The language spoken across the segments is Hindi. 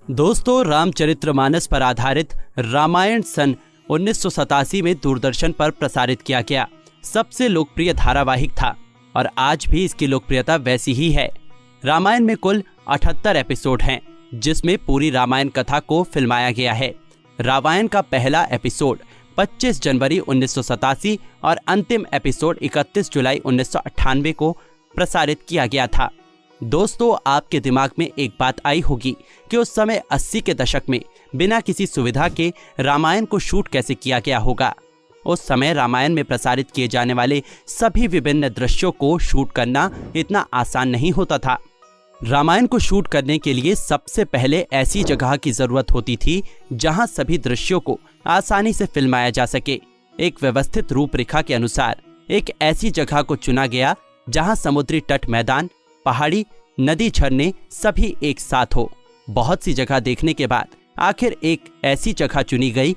दोस्तों, रामचरितमानस पर आधारित रामायण सन 1987 में दूरदर्शन पर प्रसारित किया गया सबसे लोकप्रिय धारावाहिक था और आज भी इसकी लोकप्रियता वैसी ही है। रामायण में कुल 78 एपिसोड हैं, जिसमें पूरी रामायण कथा को फिल्माया गया है। रामायण का पहला एपिसोड 25 जनवरी 1987 और अंतिम एपिसोड 31 जुलाई 1998 को प्रसारित किया गया था। दोस्तों, आपके दिमाग में एक बात आई होगी कि उस समय 80 के दशक में बिना किसी सुविधा के रामायण को शूट कैसे किया गया होगा। उस समय रामायण में प्रसारित किए जाने वाले सभी विभिन्न दृश्यों को शूट करना इतना आसान नहीं होता था। रामायण को शूट करने के लिए सबसे पहले ऐसी जगह की जरूरत होती थी जहां सभी दृश्यों को आसानी से फिल्माया जा सके। एक व्यवस्थित रूपरेखा के अनुसार एक ऐसी जगह को चुना गया जहां समुद्री तट, मैदान, पहाड़ी, नदी, झरने सभी एक साथ हो। बहुत सी जगह देखने के बाद आखिर एक ऐसी जगह चुनी गई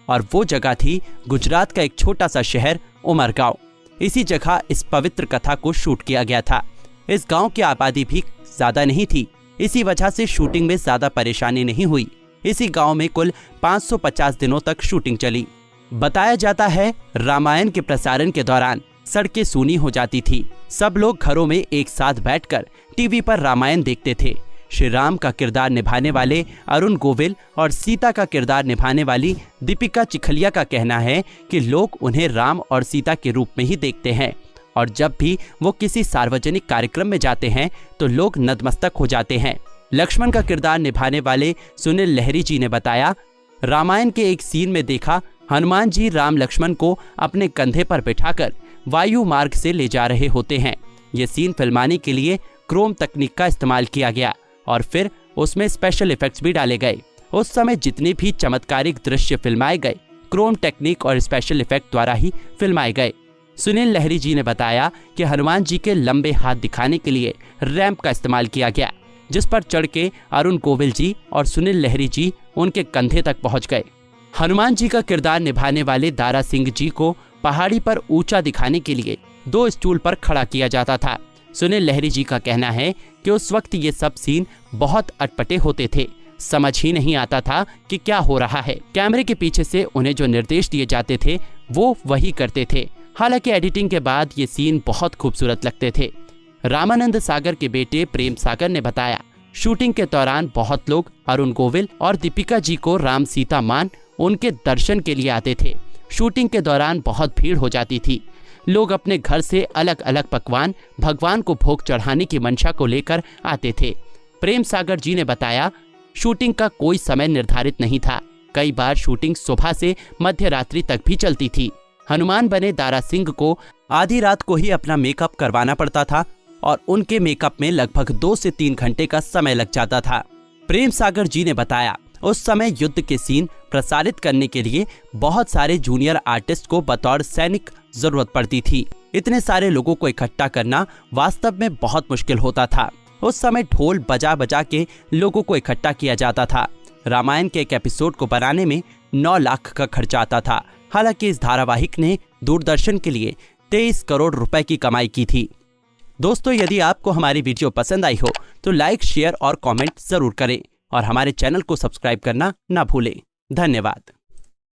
और वो जगह थी गुजरात का एक छोटा सा शहर उमरगांव। इसी जगह इस पवित्र कथा को शूट किया गया था। इस गांव की आबादी भी ज्यादा नहीं थी, इसी वजह से शूटिंग में ज्यादा परेशानी नहीं हुई। इसी गांव में कुल 550 दिनों तक शूटिंग चली। बताया जाता है रामायण के प्रसारण के दौरान सड़कें सूनी हो जाती थी। सब लोग घरों में एक साथ बैठकर टीवी पर रामायण देखते थे। श्री राम का किरदार निभाने वाले अरुण गोविल और सीता का किरदार निभाने वाली दीपिका चिखलिया का कहना है कि लोग उन्हें राम और सीता के रूप में ही देखते हैं और जब भी वो किसी सार्वजनिक कार्यक्रम में जाते हैं तो लोग नतमस्तक हो जाते हैं। लक्ष्मण का किरदार निभाने वाले सुनील लहरी जी ने बताया, रामायण के एक सीन में देखा हनुमान जी राम लक्ष्मण को अपने कंधे पर बिठाकर वायु मार्ग से ले जा रहे होते हैं। ये सीन फिल्माने के लिए क्रोम तकनीक का इस्तेमाल किया गया और फिर उसमें स्पेशल इफेक्ट्स भी डाले गए। उस समय जितने भी चमत्कारिक दृश्य फिल्माए गए क्रोम टेक्निक और स्पेशल इफेक्ट द्वारा ही फिल्माए गए। सुनील लहरी जी ने बताया कि हनुमान जी के लंबे हाथ दिखाने के लिए रैंप का इस्तेमाल किया गया, जिस पर चढ़ के अरुण गोविल जी और सुनील लहरी जी उनके कंधे तक पहुंच गए। हनुमान जी का किरदार निभाने वाले दारा सिंह जी को पहाड़ी पर ऊंचा दिखाने के लिए 2 स्टूल पर खड़ा किया जाता था। सुनील लहरी जी का कहना है कि उस वक्त ये सब सीन बहुत अटपटे होते थे, समझ ही नहीं आता था कि क्या हो रहा है। कैमरे के पीछे से उन्हें जो निर्देश दिए जाते थे वो वही करते थे। हालांकि एडिटिंग के बाद ये सीन बहुत खूबसूरत लगते थे। रामानंद सागर के बेटे प्रेम सागर ने बताया, शूटिंग के दौरान बहुत लोग अरुण गोविल और दीपिका जी को राम सीता मान उनके दर्शन के लिए आते थे। शूटिंग के दौरान बहुत भीड़ हो जाती थी। लोग अपने घर से अलग अलग पकवान भगवान को भोग चढ़ाने की मंशा को लेकर आते थे। प्रेम सागर जी ने बताया, शूटिंग का कोई समय निर्धारित नहीं था। कई बार शूटिंग सुबह से मध्य रात्रि तक भी चलती थी। हनुमान बने दारा सिंह को आधी रात को ही अपना मेकअप करवाना पड़ता था और उनके मेकअप में लगभग 2 से 3 घंटे का समय लग जाता था। प्रेम सागर जी ने बताया, उस समय युद्ध के सीन प्रसारित करने के लिए बहुत सारे जूनियर आर्टिस्ट को बतौर सैनिक जरूरत पड़ती थी। इतने सारे लोगों को इकट्ठा करना वास्तव में बहुत मुश्किल होता था। उस समय ढोल बजा बजा के लोगों को इकट्ठा किया जाता था। रामायण के एक एपिसोड को बनाने में 9 लाख का खर्चा आता था। हालांकि इस धारावाहिक ने दूरदर्शन के लिए 23 करोड़ रुपए की कमाई की थी। दोस्तों, यदि आपको हमारी वीडियो पसंद आई हो तो लाइक, शेयर और कमेंट जरूर करें और हमारे चैनल को सब्सक्राइब करना ना भूलें। धन्यवाद।